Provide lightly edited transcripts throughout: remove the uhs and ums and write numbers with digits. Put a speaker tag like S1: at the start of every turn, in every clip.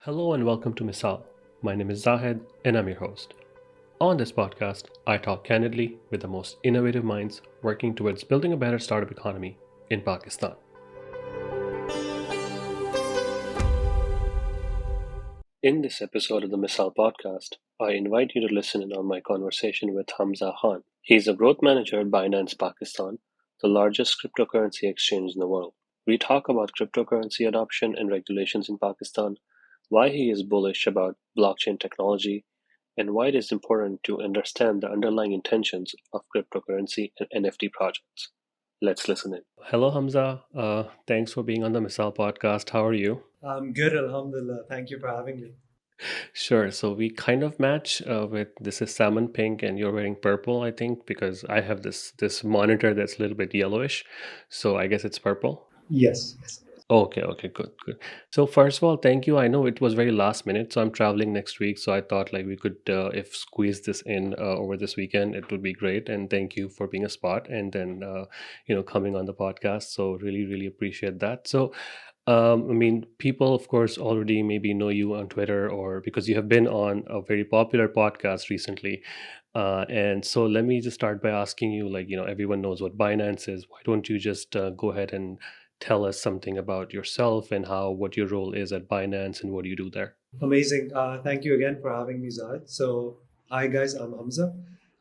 S1: Hello and welcome to Misaal. My name is Zahed and I'm your host. On this podcast, I talk candidly with the most innovative minds working towards building a better startup economy in Pakistan. In this episode of the Misaal podcast, I invite you to listen in on my conversation with Humza Khan. He's a growth manager at Binance Pakistan, the largest cryptocurrency exchange in the world. We talk about cryptocurrency adoption and regulations in Pakistan, why he is bullish about blockchain technology, and why it is important to understand the underlying intentions of cryptocurrency and NFT projects. Let's listen in. Hello, Hamza. Thanks for being on the Misal podcast. How are you?
S2: I'm good, Alhamdulillah. Thank you for having me.
S1: Sure. So we kind of match with this is salmon pink and you're wearing purple, I think, because I have this monitor that's a little bit yellowish. So I guess it's purple.
S2: Yes, yes.
S1: Okay, okay, good, good. So first of all, thank you. I know it was very last minute, so I'm traveling next week, so I thought like we could, if squeeze this in over this weekend, it would be great. And thank you for being a spot and then coming on the podcast. So really, really appreciate that. So, I mean, people of course already maybe know you on Twitter or because you have been on a very popular podcast recently. And so let me just start by asking you, like, everyone knows what Binance is. Why don't you just go ahead and tell us something about yourself and what your role is at Binance and what do you do there?
S2: Amazing. Thank you again for having me, Zahid. So, hi guys, I'm Hamza.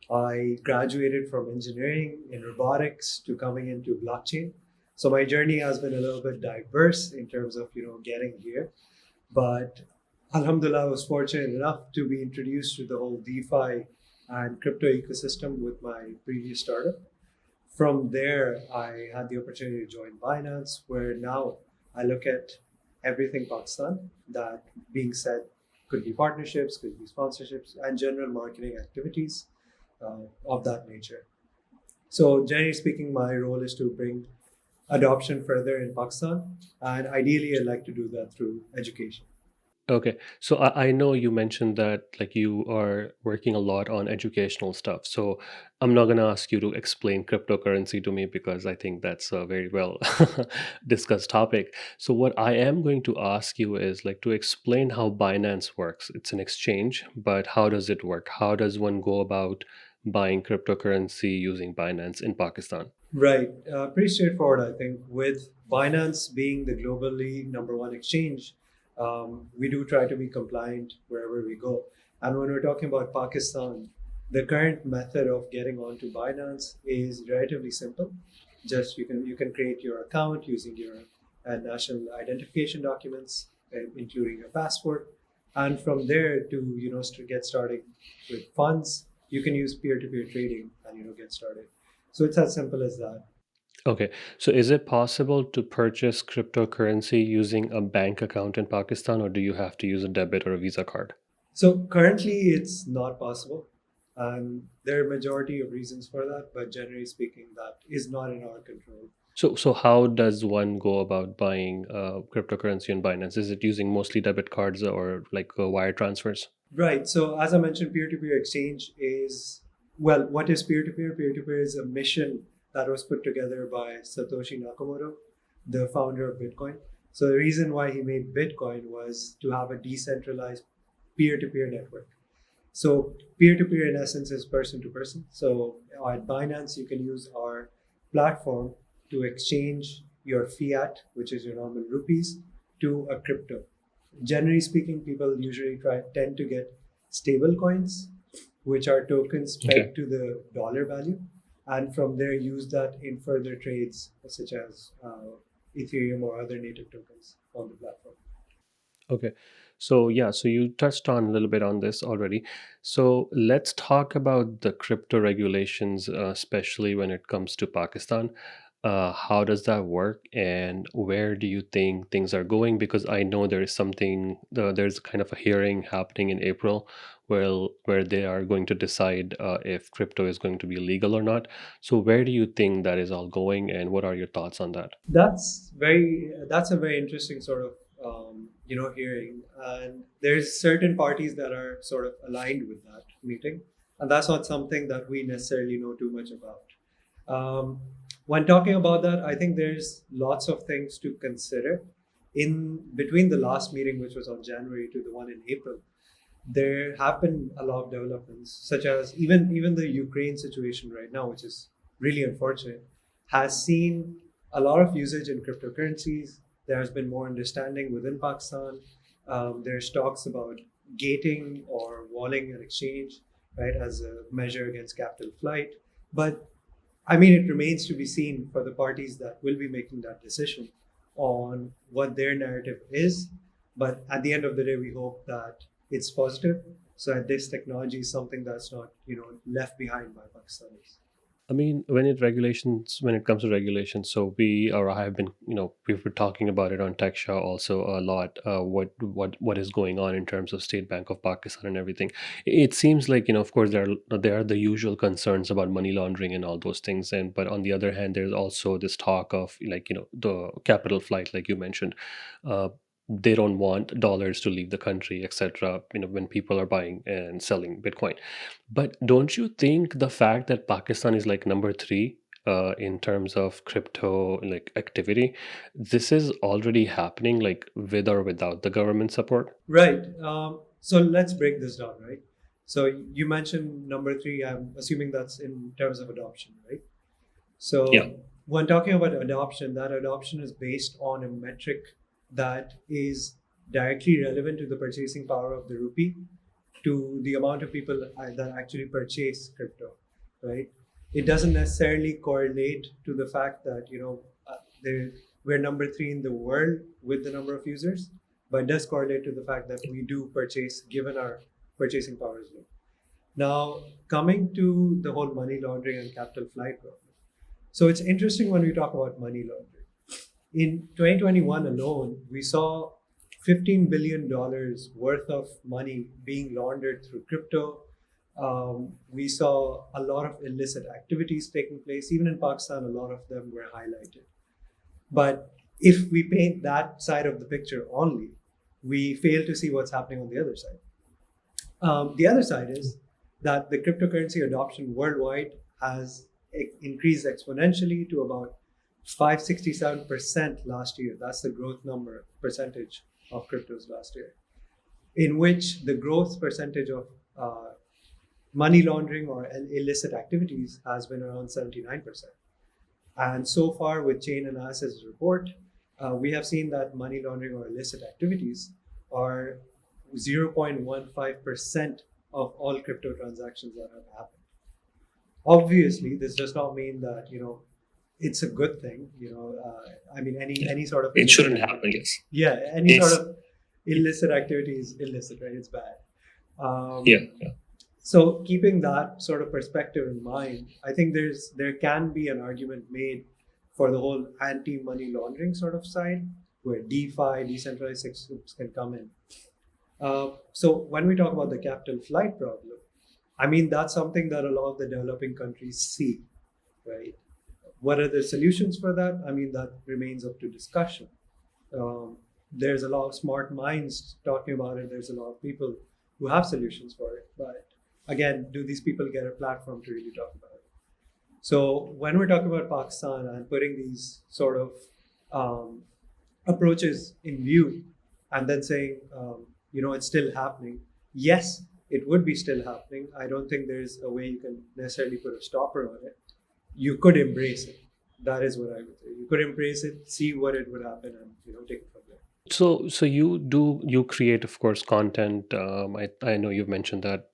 S2: I graduated from engineering in robotics to coming into blockchain. So my journey has been a little bit diverse in terms of getting here, but Alhamdulillah, I was fortunate enough to be introduced to the whole DeFi and crypto ecosystem with my previous startup. From there, I had the opportunity to join Binance, where now I look at everything Pakistan. That being said, could be partnerships, could be sponsorships, and general marketing activities of that nature. So, generally speaking, my role is to bring adoption further in Pakistan, and ideally, I'd like to do that through education.
S1: Okay, so I know you mentioned that like you are working a lot on educational stuff. So I'm not gonna ask you to explain cryptocurrency to me because I think that's a very well discussed topic. So what I am going to ask you is like to explain how Binance works. It's an exchange, but how does it work? How does one go about buying cryptocurrency using Binance in Pakistan?
S2: Right. Pretty straightforward, I think. With Binance being the globally number one exchange, we do try to be compliant wherever we go. And when we're talking about Pakistan, the current method of getting onto Binance is relatively simple. Just you can create your account using your national identification documents, including your passport, and from there to get started with funds, you can use peer-to-peer trading and get started. So it's as simple as that.
S1: Okay, so is it possible to purchase cryptocurrency using a bank account in Pakistan, or do you have to use a debit or a Visa card?
S2: So currently it's not possible. And there are majority of reasons for that, but generally speaking, that is not in our control.
S1: So how does one go about buying cryptocurrency on Binance? Is it using mostly debit cards or like wire transfers?
S2: Right. So as I mentioned, peer-to-peer exchange is, well, what is peer-to-peer? Peer-to-peer is a mission that was put together by Satoshi Nakamoto, the founder of Bitcoin. So the reason why he made Bitcoin was to have a decentralized peer-to-peer network. So peer-to-peer in essence is person to person. So at Binance, you can use our platform to exchange your fiat, which is your normal rupees, to a crypto. Generally speaking, people usually tend to get stable coins, which are tokens
S1: Okay.
S2: pegged to the dollar value, and from there use that in further trades such as Ethereum or other native tokens on the platform.
S1: Okay. So yeah, so you touched on a little bit on this already. So let's talk about the crypto regulations, especially when it comes to Pakistan. How does that work, and where do you think things are going? Because I know there is there's kind of a hearing happening in April, where they are going to decide if crypto is going to be legal or not. So where do you think that is all going, and what are your thoughts on that?
S2: That's a very interesting sort of hearing, and there's certain parties that are sort of aligned with that meeting, and that's not something that we necessarily know too much about. When talking about that, I think there's lots of things to consider. in between the last meeting, which was on January, to the one in April, there have been a lot of developments, such as even the Ukraine situation right now, which is really unfortunate, has seen a lot of usage in cryptocurrencies. There has been more understanding within Pakistan. There's talks about gating or walling an exchange, right, as a measure against capital flight. But I mean, it remains to be seen for the parties that will be making that decision on what their narrative is. But at the end of the day, we hope that it's positive, so that this technology is something that's not, left behind by Pakistanis.
S1: I mean, when it comes to regulations, so we or I have been, we've been talking about it on Tech Show also a lot. What is going on in terms of State Bank of Pakistan and everything? It seems like, of course, there are the usual concerns about money laundering and all those things, and but on the other hand, there's also this talk of, like, the capital flight, like you mentioned. Uh, they don't want dollars to leave the country, etc. When people are buying and selling Bitcoin. But don't you think the fact that Pakistan is like number three in terms of crypto like activity, this is already happening like with or without the government support?
S2: Right. So let's break this down, right? So you mentioned number three. I'm assuming that's in terms of adoption, right?
S1: Yeah.
S2: So when talking about adoption, that adoption is based on a metric that is directly relevant to the purchasing power of the rupee, to the amount of people that actually purchase crypto, right? It doesn't necessarily correlate to the fact that there, we're number three in the world with the number of users, but it does correlate to the fact that we do purchase given our purchasing power is low. Now, coming to the whole money laundering and capital flight problem. So it's interesting when we talk about money laundering. In 2021 alone, we saw $15 billion worth of money being laundered through crypto. We saw a lot of illicit activities taking place. Even in Pakistan, a lot of them were highlighted. But if we paint that side of the picture only, we fail to see what's happening on the other side. The other side is that the cryptocurrency adoption worldwide has increased exponentially to about 567% last year. That's the growth number percentage of cryptos last year, in which the growth percentage of money laundering or illicit activities has been around 79%. And so far, with Chain Analysis report, we have seen that money laundering or illicit activities are 0.15% of all crypto transactions that have happened. Obviously, this does not mean that it's a good thing. I mean, any sort of
S1: It
S2: illicit
S1: shouldn't happen,
S2: activity,
S1: yes.
S2: yeah, any sort of illicit activity is illicit, right? It's bad.
S1: Yeah,
S2: Um, so keeping that sort of perspective in mind, I think there can be an argument made for the whole anti-money laundering sort of side, where DeFi, decentralized systems, can come in. So when we talk about the capital flight problem, I mean, that's something that a lot of the developing countries see, right? What are the solutions for that? I mean, that remains up to discussion. There's a lot of smart minds talking about it. There's a lot of people who have solutions for it. But again, do these people get a platform to really talk about it? So when we're talking about Pakistan and putting these sort of um, approaches in view, and then saying, it's still happening. Yes, it would be still happening. I don't think there's a way you can necessarily put a stopper on it. You could embrace it. That is what I would say. You could embrace it, see what it would happen, and take it from there.
S1: so you create, of course, content. I know you've mentioned that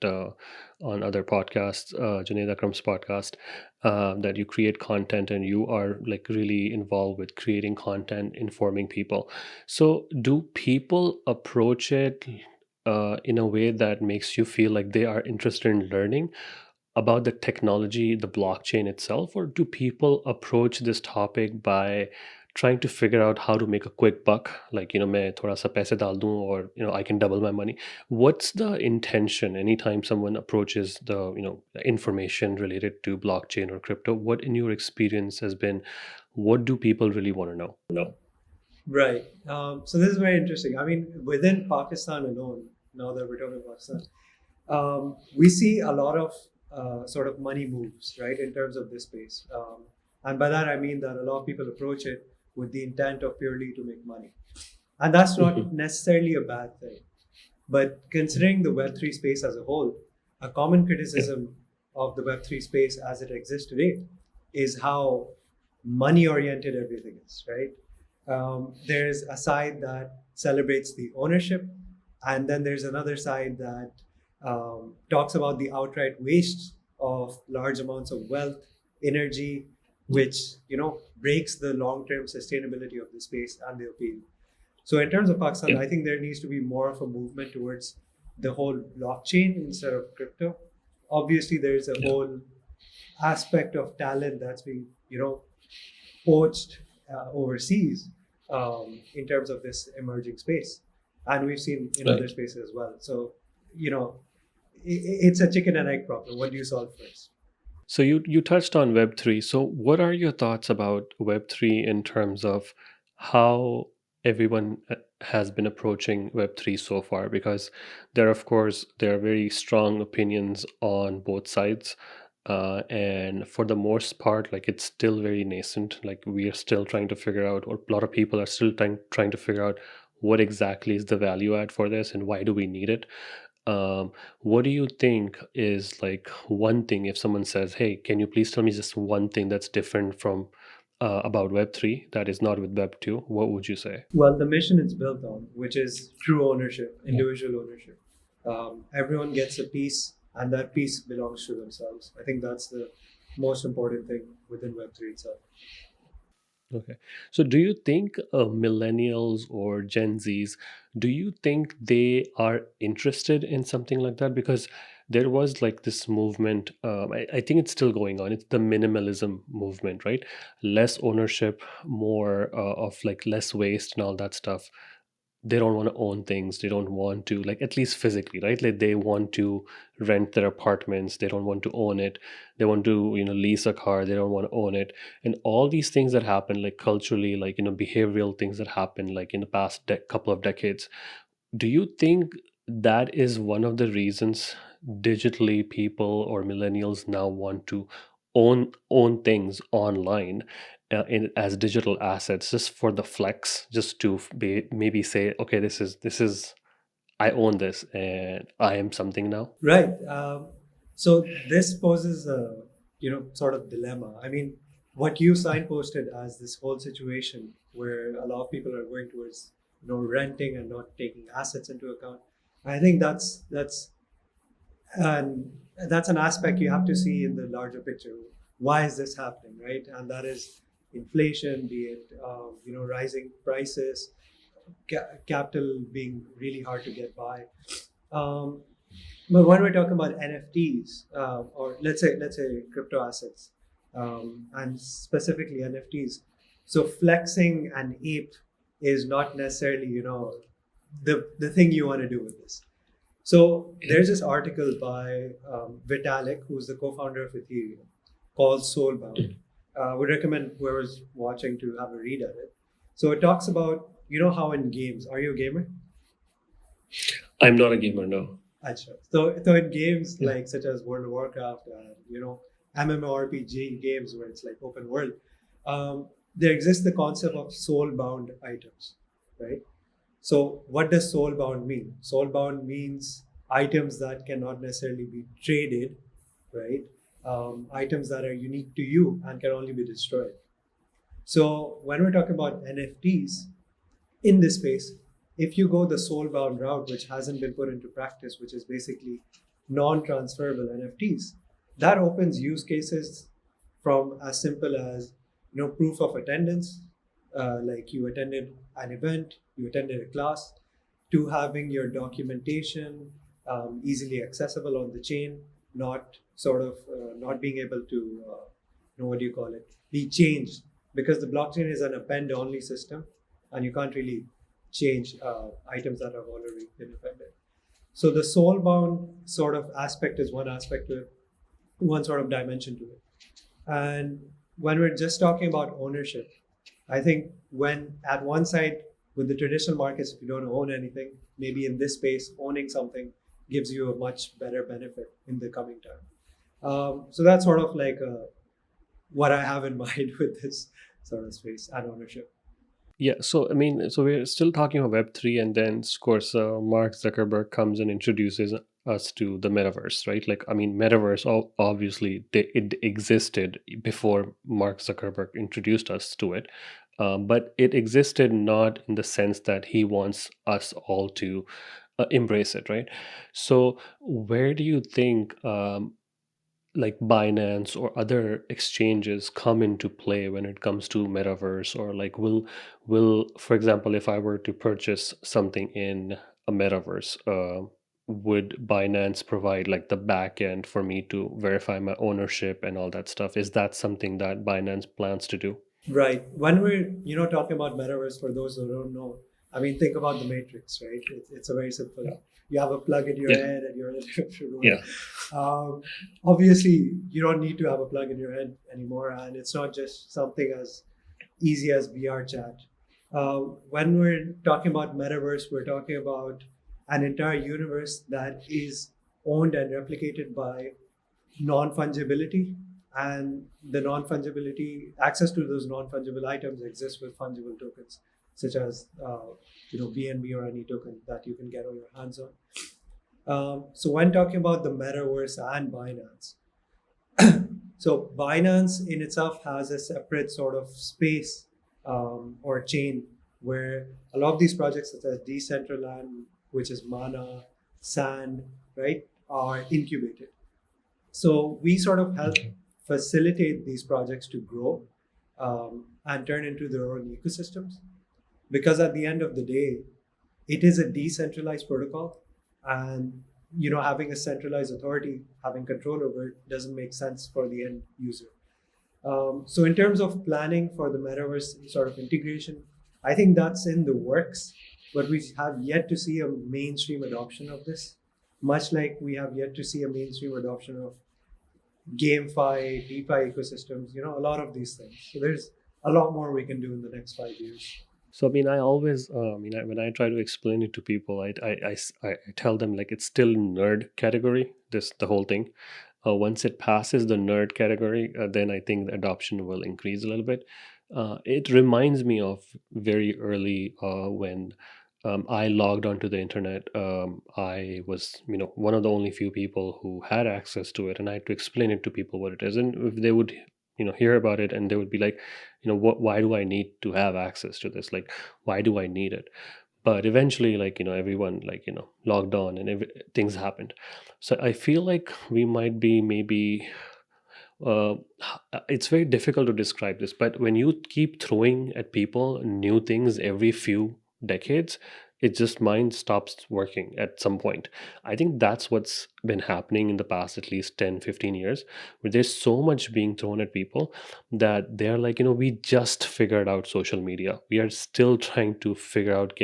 S1: on other podcasts, Junaid Akram's podcast, that you create content and you are like really involved with creating content, informing people. So do people approach it in a way that makes you feel like they are interested in learning about the technology, the blockchain itself, or do people approach this topic by trying to figure out how to make a quick buck, like, मैं थोड़ा सा पैसे डाल दूं, or I can double my money? What's the intention anytime someone approaches the information related to blockchain or crypto? What in your experience has been, what do people really want to know? No.
S2: Right. So this is very interesting. I mean, within Pakistan alone, now that we're talking about Pakistan, we see a lot of sort of money moves, right, in terms of this space. And by that, I mean that a lot of people approach it with the intent of purely to make money. And that's
S1: Mhm.
S2: not necessarily a bad thing. But considering the Web3 space as a whole, a common
S1: Yeah.
S2: criticism of the Web3 space as it exists today is how money oriented everything is, right? There's a side that celebrates the ownership, and then there's another side that talks about the outright waste of large amounts of wealth, energy, which breaks the long-term sustainability of the space and the appeal. So in terms of Pakistan,
S1: Yeah.
S2: I think there needs to be more of a movement towards the whole blockchain instead of crypto. Obviously, there's a
S1: Yeah.
S2: whole aspect of talent that's being, poached overseas in terms of this emerging space, and we've seen in other
S1: Right.
S2: spaces as well. So, you know, it's a chicken and egg problem. What do you solve first?
S1: So you touched on Web3. So what are your thoughts about Web3 in terms of how everyone has been approaching Web3 so far? Because there, of course, there are very strong opinions on both sides. And for the most part, like it's still very nascent. Like we are still trying to figure out, or a lot of people are still trying to figure out what exactly is the value add for this and why do we need it. um, what do you think is like one thing if someone says, "Hey, can you please tell me just one thing that's different from about Web3 that is not with Web2?" What would you say?
S2: Well, the mission it's built on, which is true ownership,
S1: Yeah.
S2: individual ownership. Everyone gets a piece, and that piece belongs to themselves. I think that's the most important thing within Web3 itself.
S1: Okay. So do you think millennials or Gen Zs, do you think they are interested in something like that? Because there was like this movement, I think it's still going on. It's the minimalism movement, right? Less ownership, more of like less waste and all that stuff. They don't want to own things. They don't want to, like, at least physically, right? Like they want to rent their apartments. They don't want to own it. They want to, lease a car. They don't want to own it. And all these things that happen, like culturally, like, behavioral things that happen, like in the past couple of decades. Do you think that is one of the reasons digitally people or millennials now want to own things online as digital assets just for the flex, just to maybe say, okay, this is I own this and I am something now.
S2: Right. So this poses a sort of dilemma. I mean, what you signposted as this whole situation where a lot of people are going towards renting and not taking assets into account. I think and that's an aspect you have to see in the larger picture. Why is this happening, right? And that is inflation, be it rising prices, capital being really hard to get by. Um, but when we're talking about NFTs, or let's say crypto assets, and specifically NFTs, so flexing an ape is not necessarily the thing you want to do with this. So there's this article by Vitalik, who's the co-founder of Ethereum, called Soulbound. Would recommend whoever's watching to have a read at it. So it talks about how in games, are you a gamer?
S1: I'm not a gamer, no.
S2: Acha. So in games
S1: Yeah.
S2: like such as World of Warcraft and MMORPG games where it's like open world, there exists the concept of soul-bound items, right? So what does soul-bound mean? Soul-bound means items that cannot necessarily be traded, right? Items that are unique to you and can only be destroyed. So when we're talking about NFTs, in this space, if you go the soul bound route, which hasn't been put into practice, which is basically non transferable NFTs, that opens use cases from as simple as proof of attendance, like you attended an event, you attended a class, to having your documentation easily accessible on the chain, not sort of not being able to what do you call it, be changed, because the blockchain is an append only system and you can't really change items that have already been appended. So the soul bound sort of aspect is one aspect to it, one sort of dimension to it. And when we're just talking about ownership, I think when at one side with the traditional markets, if you don't own anything, maybe in this space, owning something gives you a much better benefit in the coming time. So that's sort of like what I have in mind with this sort of space and ownership.
S1: Yeah, so I mean, so we're still talking about Web3, and then of course, Mark Zuckerberg comes and introduces us to the metaverse, right? Like, I mean, metaverse obviously it existed before Mark Zuckerberg introduced us to it, but it existed not in the sense that he wants us all to embrace it, right? So, where do you think like Binance or other exchanges come into play when it comes to metaverse? Or like will for example, if I were to purchase something in a metaverse, would Binance provide like the back end for me to verify my ownership and all that stuff? Is that something that Binance plans to do?
S2: Right. When we're talking about metaverse, for those who don't know, I mean, think about the Matrix, right? It's a very simple.
S1: Yeah,
S2: You have a plug in your
S1: yeah,
S2: head, and you're in a different world.
S1: yeah.
S2: Obviously, you don't need to have a plug in your head anymore, and it's not just something as easy as VR chat. When we're talking about metaverse, we're talking about an entire universe that is owned and replicated by non-fungibility, and the non-fungibility access to those non-fungible items exists with fungible tokens such as BNB or any token that you can get on your hands on. So when talking about the metaverse and Binance, so Binance in itself has a separate sort of space or chain where a lot of these projects such as Decentraland, which is Mana, Sand, right, are incubated. So we sort of help
S1: Okay.
S2: facilitate these projects to grow and turn into their own ecosystems. Because at the end of the day, it is a decentralized protocol, and having a centralized authority having control over it doesn't make sense for the end user. So in terms of planning for the metaverse sort of integration, I think that's in the works, but we have yet to see a mainstream adoption of this, much like we have yet to see a mainstream adoption of GameFi, DeFi ecosystems, a lot of these things. So there's a lot more we can do in the next 5 years.
S1: So I mean, I always, when I try to explain it to people, I tell them like it's still nerd category. This the whole thing. Once it passes the nerd category, then I think the adoption will increase a little bit. It reminds me of very early when I logged onto the internet. I was, one of the only few people who had access to it, and I had to explain it to people what it is. And if they would, hear about it, and they would be like, what? Why do I need to have access to this? Like, why do I need it? But eventually, like, everyone like, logged on, and things happened. So I feel like we might be maybe uh, it's very difficult to describe this, but when you keep throwing at people new things every few decades, it just mind stops working at some point. I think that's what's been happening in the past at least 10, 15 years, where there's so much being thrown at people that they're like, we just figured out social media. We are still trying to figure out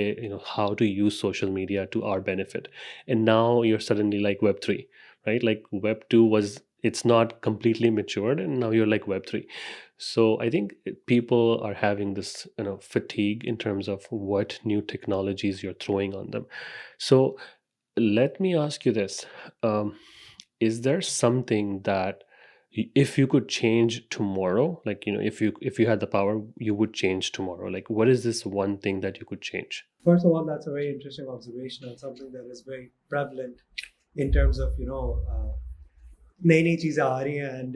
S1: how to use social media to our benefit. And now you're suddenly like Web3, right? Like Web2 was, it's not completely matured, and now you're like Web3. So I think people are having this fatigue in terms of what new technologies you're throwing on them. So let me ask you this. um, is there something that if you could change tomorrow, like if you had the power, you would change tomorrow? Like, what is this one thing that you could change?
S2: First of all, that's a very interesting observation and something that is very prevalent in terms of, नई नई चीज़ें आ रही हैं and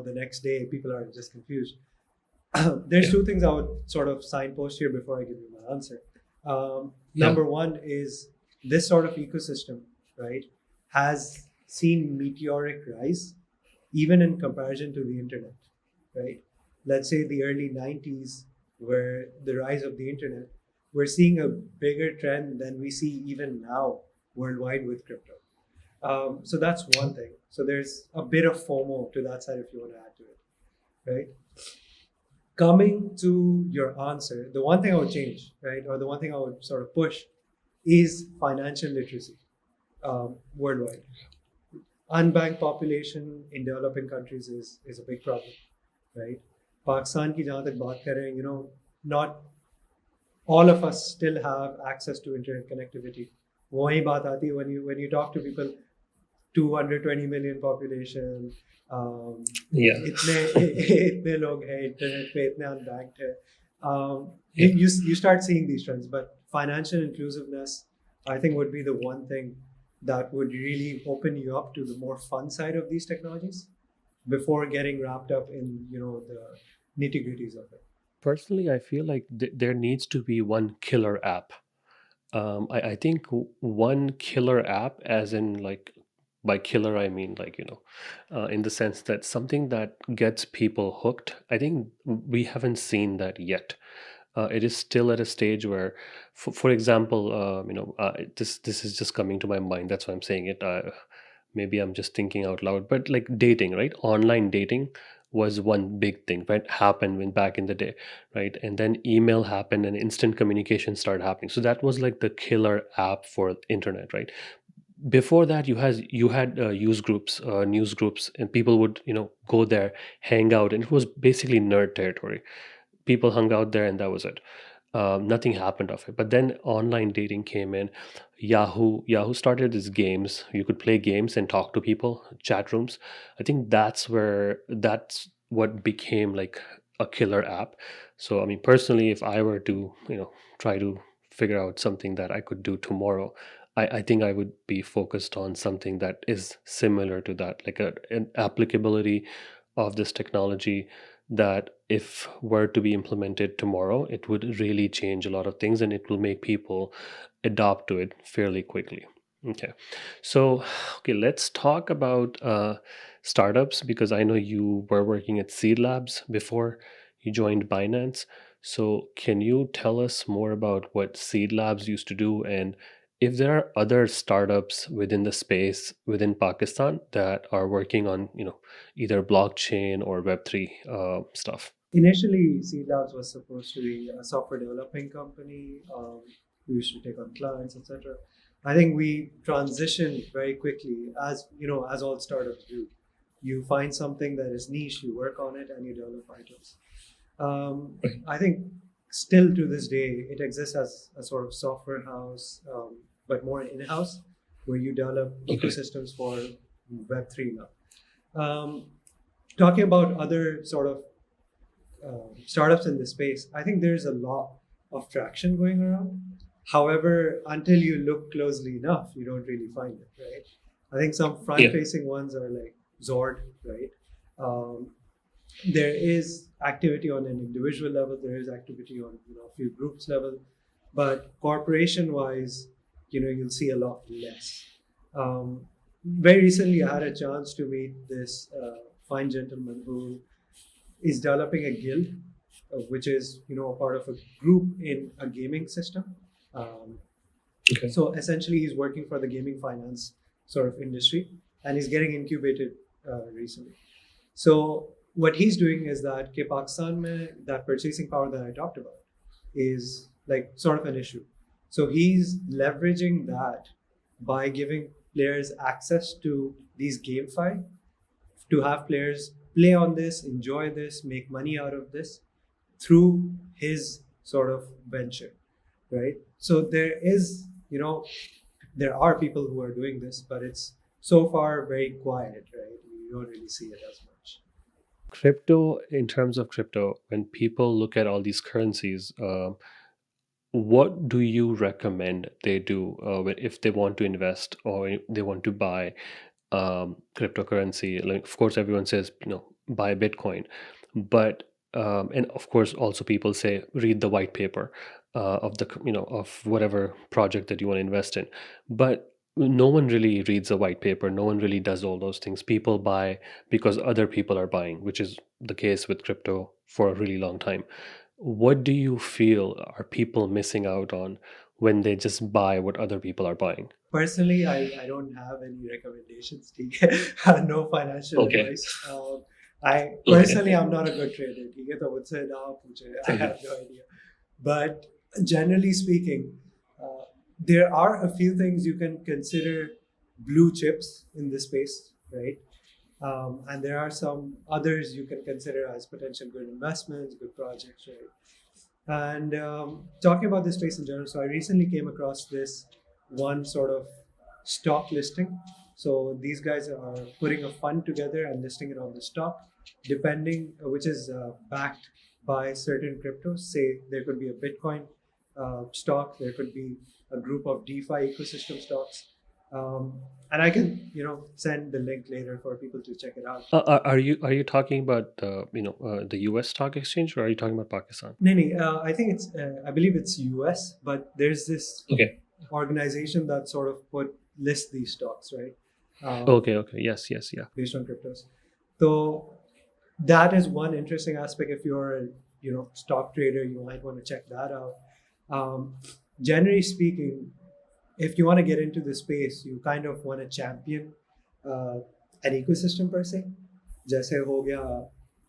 S2: the next day people are just confused. There's
S1: Yeah.
S2: two things I would sort of signpost here before I give you my answer.
S1: Yeah.
S2: Number one is this sort of ecosystem, right, has seen meteoric rise even in comparison to the internet, right? Let's say the early 90s were the rise of the internet. We're seeing a bigger trend than we see even now worldwide with crypto. So that's one thing. So there's a bit of FOMO to that side if you want to add to it, right? Coming to your answer, the one thing I would change, right, or the one thing I would sort of push is financial literacy worldwide. Unbanked population in developing countries is a big problem, right? Pakistan की जहाँ तक बात करें, not all of us still have access to internet connectivity. वही बात आती है when you talk to people, 220 million population,
S1: Yeah.
S2: इतने इतने लोग हैं इंटरनेट पे, इतने अनबैंक्ड है. You start seeing these trends. But financial inclusiveness, I think, would be the one thing that would really open you up to the more fun side of these technologies before getting wrapped up in the nitty gritties of it.
S1: Personally, I feel like there needs to be one killer app. I think one killer app, as in like by killer I mean like in the sense that something that gets people hooked. I think we haven't seen that yet. It is still at a stage where, for example, this is just coming to my mind. That's why I'm saying it. Maybe I'm just thinking out loud, but like dating, right? Online dating was one big thing, right? Happened when back in the day, right? And then email happened, and instant communication started happening. So that was like the killer app for internet, right? Before that, you had news groups, and people would go there, hang out, and it was basically nerd territory. People hung out there, and that was it. Nothing happened of it. But then online dating came in. Yahoo started these games. You could play games and talk to people, chat rooms. I think that's what became like a killer app. So I mean, personally, if I were to try to figure out something that I could do tomorrow, I think I would be focused on something that is similar to that, like an applicability of this technology that if were to be implemented tomorrow, it would really change a lot of things, and it will make people adopt to it fairly quickly. Okay. So, okay, let's talk about startups, because I know you were working at Seed Labs before you joined Binance. So, can you tell us more about what Seed Labs used to do, and if there are other startups within the space within Pakistan that are working on, either blockchain or Web3 stuff?
S2: Initially, Seed Labs was supposed to be a software developing company. We used to take on clients, etc. I think we transitioned very quickly, as all startups do. You find something that is niche, you work on it, and you develop items. I think still to this day, it exists as a sort of software house, but more in-house, where you develop
S1: Okay.
S2: ecosystems for Web3 now. Um, Talking about other sort of startups in this space, I think there's a lot of traction going around. However, until you look closely enough, you don't really find it, right? I think some
S1: Yeah.
S2: front-facing ones are like Zord, right? Um, there is activity on an individual level. There is activity on a few groups level, but corporation-wise, you'll see a lot less. Um, Very recently, I had a chance to meet this fine gentleman who is developing a guild, which is a part of a group in a gaming system. Um,
S1: Okay.
S2: so essentially, he's working for the gaming finance sort of industry, and he's getting incubated recently. So what he's doing is that कि Pakistan में that purchasing power that I talked about is like sort of an issue. So he's leveraging that by giving players access to these GameFi to have players play on this, enjoy this, make money out of this through his sort of venture, right? So there are people who are doing this, but it's so far very quiet, right? You don't really see it as much.
S1: Crypto, in terms of crypto, when people look at all these currencies, what do you recommend they do if they want to invest or they want to buy cryptocurrency? Like, of course, everyone says, buy Bitcoin, but and of course, also people say read the white paper of the of whatever project that you want to invest in, but no one really reads a white paper. No one really does all those things. People buy because other people are buying, which is the case with crypto for a really long time. What do you feel are people missing out on when they just buy what other people are buying?
S2: Personally, I don't have any recommendations. No financial
S1: Okay.
S2: advice. I
S1: Okay.
S2: personally, I'm not a good trader. ठीक है, तो मुझसे ना पूछे. I
S1: Okay.
S2: have no idea. But generally speaking, uh, there are a few things you can consider blue chips in this space, right? And there are some others you can consider as potential good investments, good projects, right? And talking about this space in general, so I recently came across this one sort of stock listing. So these guys are putting a fund together and listing it on the stock, depending which is backed buy certain cryptos. Say there could be a Bitcoin stock, there could be a group of DeFi ecosystem stocks, and I can send the link later for people to check it out.
S1: Are you talking about the U.S. stock exchange, or are you talking about Pakistan?
S2: No, no, I think I believe it's US, but there's this
S1: Okay.
S2: organization that sort of list these stocks, right?
S1: Okay. Okay. Yes. Yes. Yeah.
S2: Based on cryptos. So that is one interesting aspect. If you're a stock trader, you might want to check that out. Um, Generally speaking, if you want to get into the space, you kind of want to champion uh, an ecosystem per se. जैसे हो गया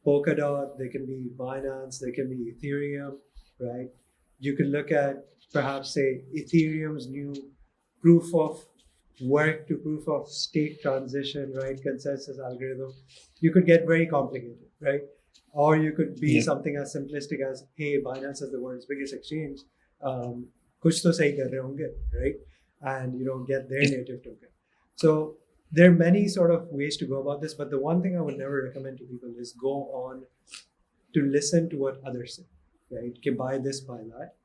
S2: Polkadot, they can be Binance, they can be Ethereum, right? You can look at perhaps say Ethereum's new proof of work to proof of stake transition, right? Consensus algorithm. You could get very complicated, right? Or you could be
S1: Yeah.
S2: something as simplistic as, hey, Binance is the world's biggest exchange. कुछ तो सही कर रहे होंगे, right? And get their
S1: Yeah.
S2: native token. So there are many sort of ways to go about this, but the one thing I would never recommend to people is go on to listen to what others say, right? Okay, buy this, buy that.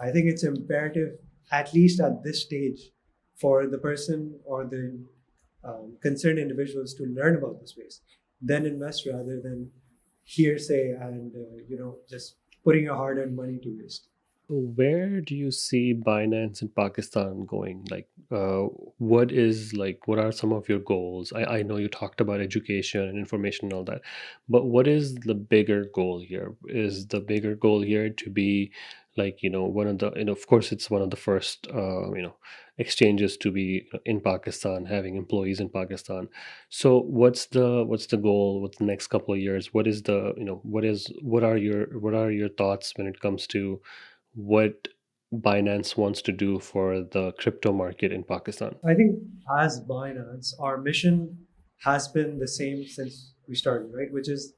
S2: I think it's imperative, at least at this stage, for the person or the concerned individuals to learn about the space, then invest rather than hearsay and just putting your hard-earned money to waste.
S1: Where do you see Binance in Pakistan going? Like, what are some of your goals? I know you talked about education and information and all that, but what is the bigger goal here? Is the bigger goal here to be like, one of the, of course, it's one of the first, exchanges to be in Pakistan, having employees in Pakistan. So what's the goal? What's the next couple of years? What is the, what are your thoughts when it comes to what Binance wants to do for the crypto market in Pakistan?
S2: I think as Binance, our mission has been the same since we started, right? Which is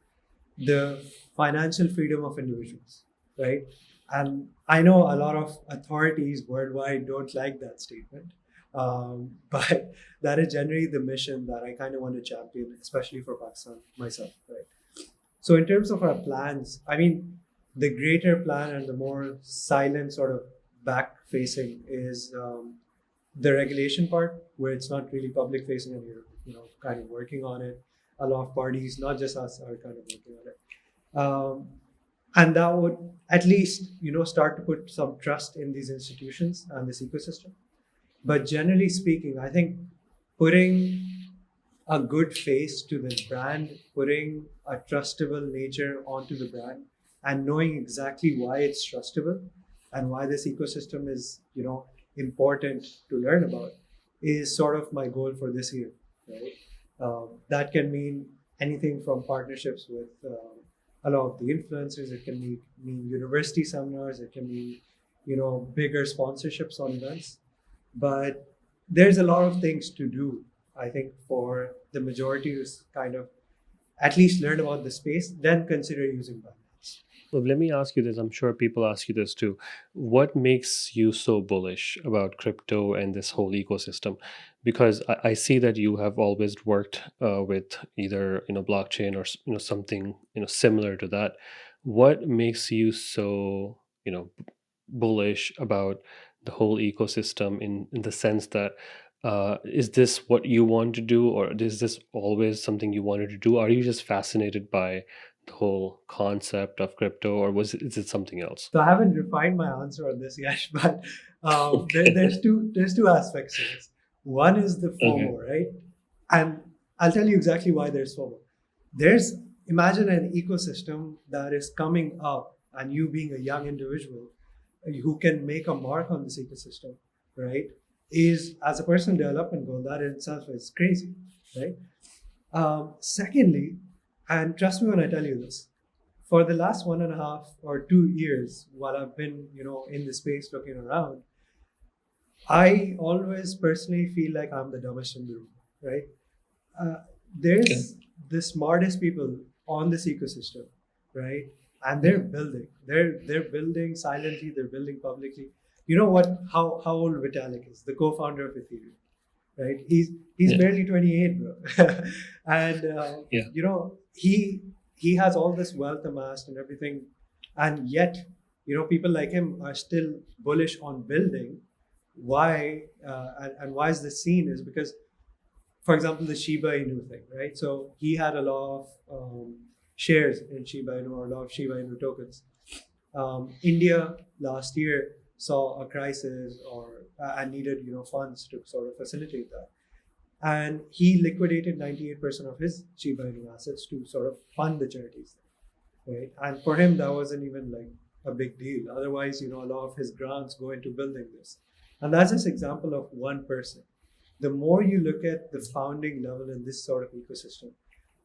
S2: the financial freedom of individuals, right? And I know a lot of authorities worldwide don't like that statement, but that is generally the mission that I kind of want to champion, especially for Pakistan myself, right? So in terms of our plans, I mean, the greater plan and the more silent sort of back facing is the regulation part, where it's not really public facing and you're kind of working on it. A lot of parties, not just us, are kind of working on it. And that would at least start to put some trust in these institutions and this ecosystem. But generally speaking, I think putting a good face to the brand, putting a trustable nature onto the brand, and knowing exactly why it's trustable and why this ecosystem is important to learn about is sort of my goal for this year, right? That can mean anything from partnerships with a lot of the influencers. It can mean university seminars. It can mean bigger sponsorships on events. But there's a lot of things to do, I think, for the majority to kind of at least learn about the space, then consider using Binance.
S1: Well, let me ask you this. I'm sure people ask you this too. What makes you so bullish about crypto and this whole ecosystem? Because I see that you have always worked with either blockchain or something similar to that. What makes you so bullish about the whole ecosystem in the sense that is this what you want to do, or is this always something you wanted to do? Are you just fascinated by the whole concept of crypto, or is it something else?
S2: So I haven't refined my answer on this yet, but
S1: Okay.
S2: there's two aspects to this. One is the
S1: Okay.
S2: FOMO, right? And I'll tell you exactly why there's FOMO. There's Imagine an ecosystem that is coming up, and you being a young individual who can make a mark on this ecosystem, right? Is as a personal development goal, that in itself is crazy, right? Secondly, and trust me when I tell you this, for the last 1.5 or 2 years, while I've been, in the space looking around, I always personally feel like I'm the dumbest in the room, right? Uh,
S1: Okay.
S2: there's the smartest people on this ecosystem, right? And they're building silently, they're building publicly. You know what? How old Vitalik is, the co-founder of Ethereum, right? He's
S1: Yeah.
S2: barely 28, bro, and
S1: Yeah.
S2: he has all this wealth amassed and everything. And yet, people like him are still bullish on building. Why? And why is this seen? Is because, for example, the Shiba Inu thing, right? So he had a lot of shares in Shiba Inu, or a lot of Shiba Inu tokens. India last year saw a crisis, or and needed funds to sort of facilitate that, and he liquidated 98% of his Shiba Inu assets to sort of fund the charities, right? And for him, that wasn't even like a big deal. Otherwise, a lot of his grants go into building this, and that's just example of one person. The more you look at the founding level in this sort of ecosystem,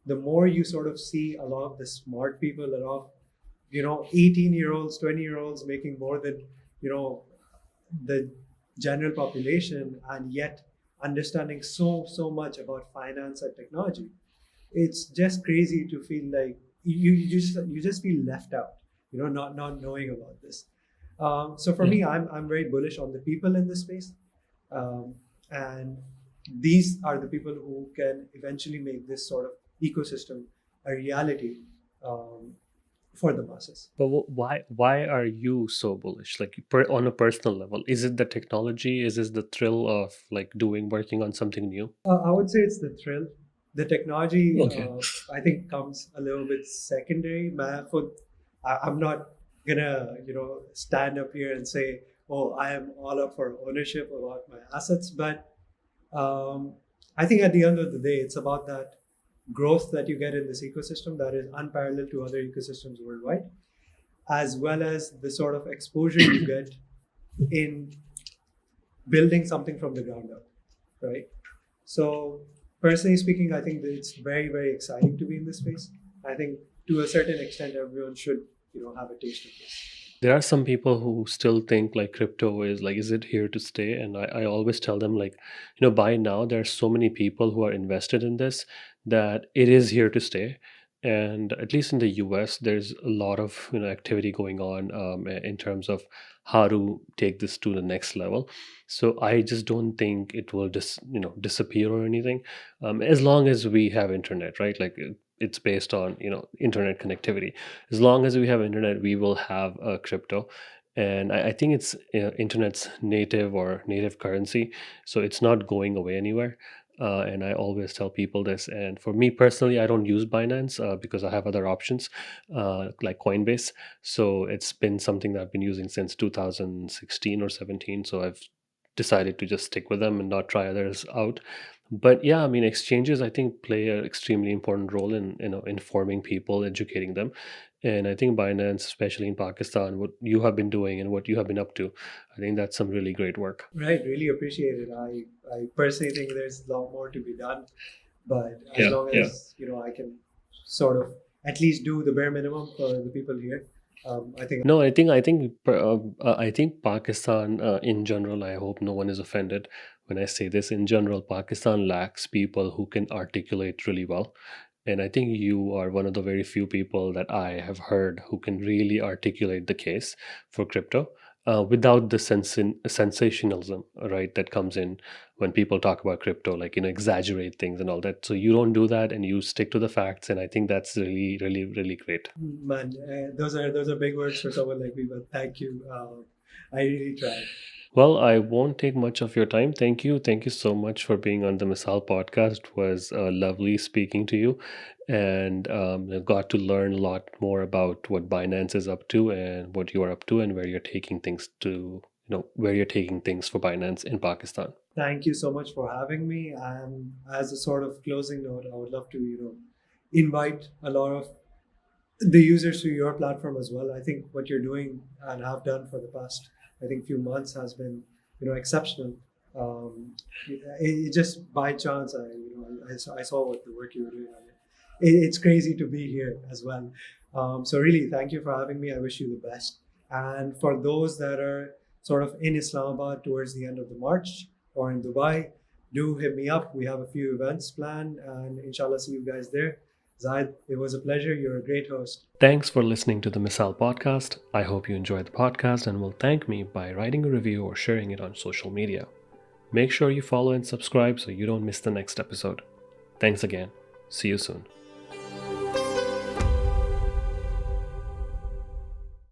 S2: the more you sort of see a lot of the smart people, a lot of 18-year-olds, 20-year-olds making more than the general population, and yet understanding so much about finance and technology. It's just crazy to feel like you just feel left out, not knowing about this. So for
S1: Yeah.
S2: me, I'm very bullish on the people in this space, and these are the people who can eventually make this sort of ecosystem a reality, um, for the masses.
S1: But why are you so bullish? Like on a personal level, is it the technology? Is it the thrill of like working on something new?
S2: I would say it's the thrill. The technology,
S1: Okay.
S2: I think, comes a little bit secondary. I'm not gonna, stand up here and say, "Oh, I am all up for ownership about my assets." But um, I think at the end of the day, it's about that growth that you get in this ecosystem that is unparalleled to other ecosystems worldwide, as well as the sort of exposure you get in building something from the ground up, right? So, personally speaking, I think that it's very, very exciting to be in this space. I think to a certain extent, everyone should, have a taste of this.
S1: There are some people who still think like crypto is like, is it here to stay? And I always tell them like, by now there are so many people who are invested in this that it is here to stay. And at least in the US, there's a lot of activity going on in terms of how to take this to the next level. So I just don't think it will disappear or anything, as long as we have internet, right? Like it's based on internet connectivity. As long as we have internet, we will have a crypto. And I think it's internet's native or native currency, so it's not going away anywhere. And I always tell people this. And for me personally, I don't use Binance because I have other options like Coinbase. So it's been something that I've been using since 2016 or 17. So I've decided to just stick with them and not try others out. But yeah, I mean, exchanges I think play an extremely important role in informing people, educating them. And I think Binance, especially in Pakistan, what you have been doing and what you have been up to, I think that's some really great work.
S2: Right, really appreciate it. I personally think there's a lot more to be done, but as
S1: Yeah,
S2: long
S1: yeah.
S2: as I can sort of at least do the bare minimum for the people here, I think.
S1: No, I think Pakistan in general. I hope no one is offended when I say this. In general, Pakistan lacks people who can articulate really well, and I think you are one of the very few people that I have heard who can really articulate the case for crypto without the sensationalism, right? That comes in when people talk about crypto, like exaggerate things and all that. So you don't do that, and you stick to the facts, and I think that's really, really, really great.
S2: Man, those are big words for someone like me, but thank you. I really tried.
S1: Well, I won't take much of your time. Thank you. Thank you so much for being on the Misal podcast. It was lovely speaking to you, and I got to learn a lot more about what Binance is up to and what you are up to and where you're taking things where you're taking things for Binance in Pakistan.
S2: Thank you so much for having me. And as a sort of closing note, I would love to, invite a lot of the users to your platform as well. I think what you're doing and have done for the past, I think, few months has been, exceptional. It just by chance, I saw what the work you were doing. It's crazy to be here as well. So really, thank you for having me. I wish you the best. And for those that are sort of in Islamabad towards the end of the March or in Dubai, do hit me up. We have a few events planned, and inshallah, see you guys there. Zaid, it was a pleasure. You're a great host.
S1: Thanks for listening to the Misal podcast. I hope you enjoyed the podcast and will thank me by writing a review or sharing it on social media. Make sure you follow and subscribe so you don't miss the next episode. Thanks again. See you soon.